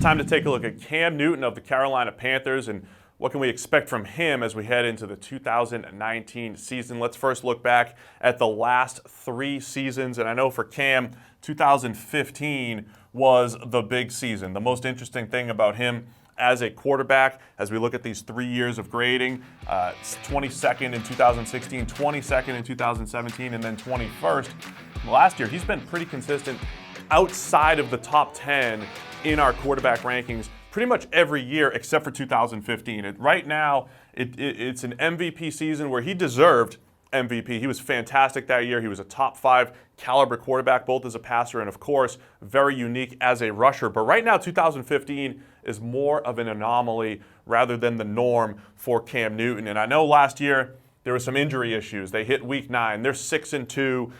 Time to take a look at Cam Newton of the Carolina Panthers and what can we expect from him as we head into the 2019 season. Let's first look back at the last 3 seasons. And I know for Cam, 2015 was the big season. The most interesting thing about him as a quarterback, as we look at these 3 years of grading, 22nd in 2016, 22nd in 2017, and then 21st. Last year, he's been pretty consistent outside of the top 10 in our quarterback rankings pretty much every year except for 2015. Right now, it's an MVP season where he deserved MVP. He was fantastic that year. He was a top 5 caliber quarterback, both as a passer and, of course, very unique as a rusher. But right now, 2015 is more of an anomaly rather than the norm for Cam Newton. And I know last year there were some injury issues. They hit week 9. They're 6-2.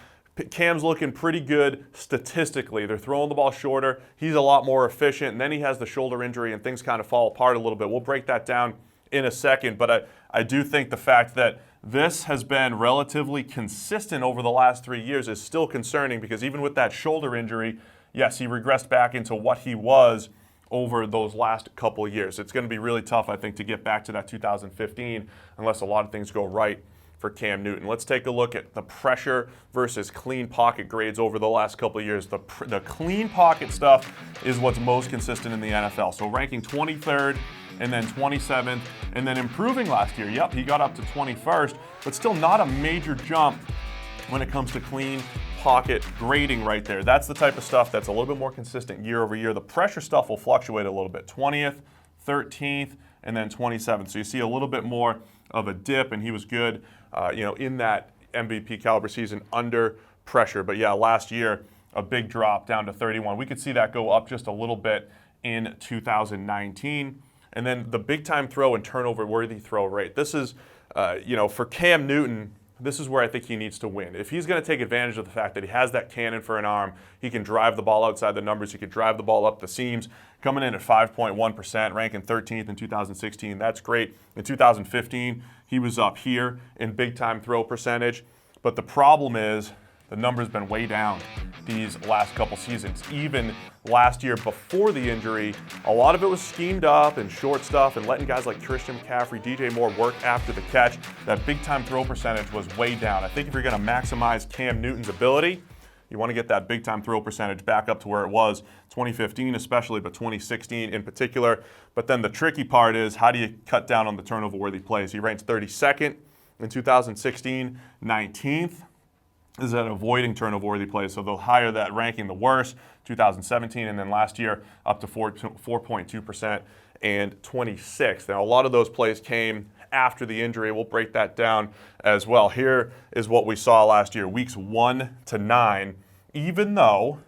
Cam's looking pretty good statistically. They're throwing the ball shorter. He's a lot more efficient. And then he has the shoulder injury and things kind of fall apart a little bit. We'll break that down in a second. But I do think the fact that this has been relatively consistent over the last 3 years is still concerning because even with that shoulder injury, yes, he regressed back into what he was over those last couple of years. It's going to be really tough, I think, to get back to that 2015 unless a lot of things go right for Cam Newton. Let's take a look at the pressure versus clean pocket grades over the last couple of years. The clean pocket stuff is what's most consistent in the NFL. So ranking 23rd and then 27th and then improving last year. Yep, he got up to 21st, but still not a major jump when it comes to clean pocket grading right there. That's the type of stuff that's a little bit more consistent year over year. The pressure stuff will fluctuate a little bit. 20th, 13th, and then 27th. So you see a little bit more of a dip, and he was good in that MVP caliber season under pressure. But yeah, last year, a big drop down to 31. We could see that go up just a little bit in 2019. And then the big time throw and turnover worthy throw rate. This is, for Cam Newton, this is where I think he needs to win. If he's going to take advantage of the fact that he has that cannon for an arm, he can drive the ball outside the numbers, he can drive the ball up the seams, coming in at 5.1%, ranking 13th in 2016. That's great. In 2015, he was up here in big-time throw percentage. But the problem is the number's been way down these last couple seasons. Even last year before the injury, a lot of it was schemed up and short stuff and letting guys like Christian McCaffrey, DJ Moore work after the catch. That big-time throw percentage was way down. I think if you're going to maximize Cam Newton's ability, you want to get that big-time throw percentage back up to where it was 2015 especially, but 2016 in particular. But then the tricky part is how do you cut down on the turnover-worthy plays? He ranked 32nd in 2016, 19th. Is at avoiding turnover-worthy plays. So the higher that ranking, the worse. 2017, and then last year up to 4.2% and 26th. Now, a lot of those plays came after the injury. We'll break that down as well. Here is what we saw last year, weeks 1 to 9. Even though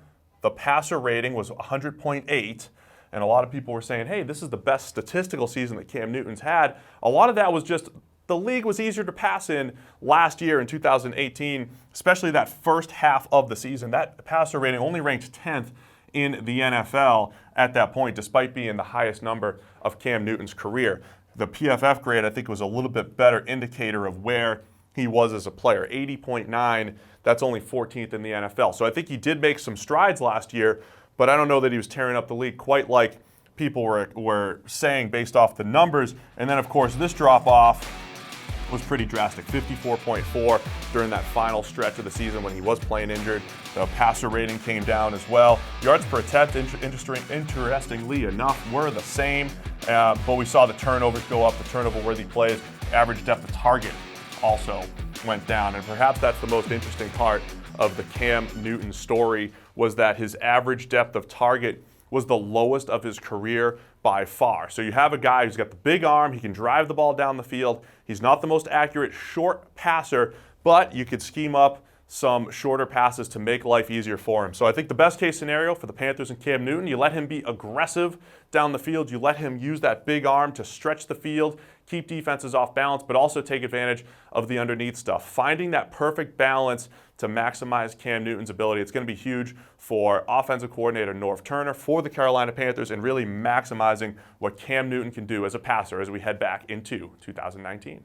the passer rating was 100.8, and a lot of people were saying, hey, this is the best statistical season that Cam Newton's had, a lot of that was just the league was easier to pass in last year in 2018, especially that first half of the season. That passer rating only ranked 10th in the NFL at that point, despite being the highest number of Cam Newton's career. The PFF grade, I think, was a little bit better indicator of where he was as a player. 80.9, that's only 14th in the NFL. So I think he did make some strides last year, but I don't know that he was tearing up the league quite like people were saying based off the numbers. And then, of course, this drop-off was pretty drastic, 54.4 during that final stretch of the season when he was playing injured. The passer rating came down as well. Yards per attempt, interestingly enough, were the same, but we saw the turnovers go up, the turnover-worthy plays. Average depth of target also went down, and perhaps that's the most interesting part of the Cam Newton story was that his average depth of target was the lowest of his career by far. So you have a guy who's got the big arm, he can drive the ball down the field. He's not the most accurate short passer, but you could scheme up some shorter passes to make life easier for him. So I think the best case scenario for the Panthers and Cam Newton, you let him be aggressive down the field, you let him use that big arm to stretch the field, keep defenses off balance, but also take advantage of the underneath stuff. Finding that perfect balance to maximize Cam Newton's ability, it's going to be huge for offensive coordinator Norv Turner, for the Carolina Panthers, and really maximizing what Cam Newton can do as a passer as we head back into 2019.